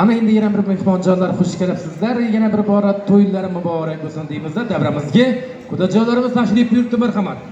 Ana endi yana bir mehmonjonlar xush kelibsizlar. Yana bir bora to'ylar muborak bo'lsin deymizda davramizga. Xudojolarimiz tashrif buyurdi, marhamat.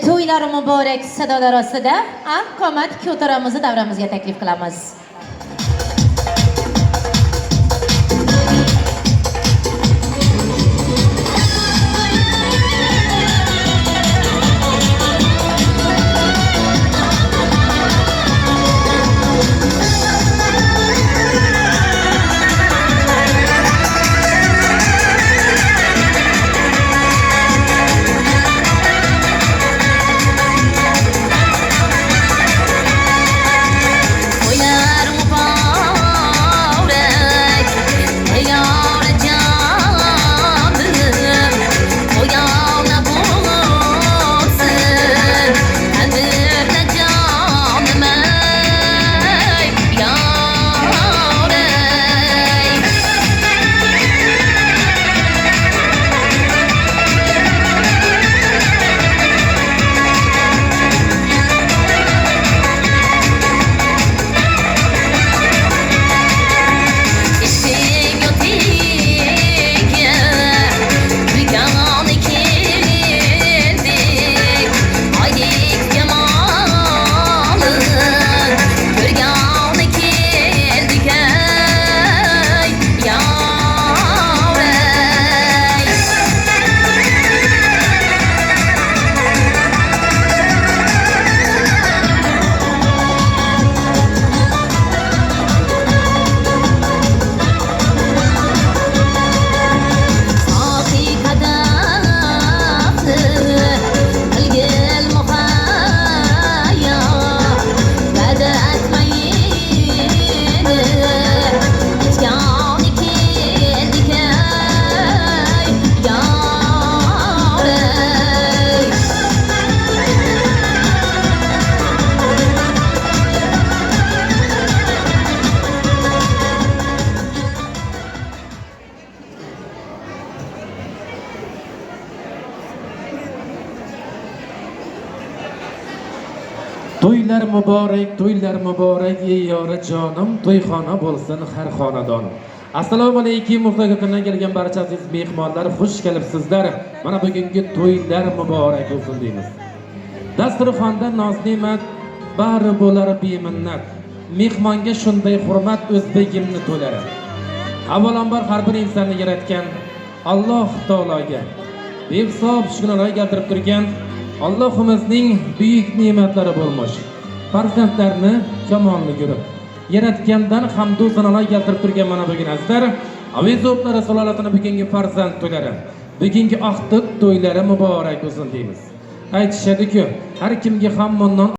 To'ylar muborak sadolar ostida qomat ko'taramizni davramizga taklif qilamiz. Oylar To'ylar muborak, ey yora jonim, to'yxona bo'lsin har xonadonim. Assalomu alaykum, muhtaramlardan kelgan barcha aziz mehmonlar, xush kelibsizlar. Mana bugungi to'ylar muborak bo'lsin deymiz. Dasturxonda noz-ne'mat, bari bo'lar beminnat. Mehmonga shunday hurmat o'zbegimni to'lari. Avvalambor har bir insonni yaratgan Alloh taologa behisob shukrlar keltirib turgan Allohimizning buyuk ne'matlari bo'lmoq. Farzandlarni kamolni ko'rib, yaratgandan hamd va sanolar keltirib turgan mana bugun azizlar, Avizoblari salolatini bugungi farzand to'ylari, bugungi aqd to'ylari muborak bo'lsin deymiz. Aytishadi-ku, har kimga ham mondan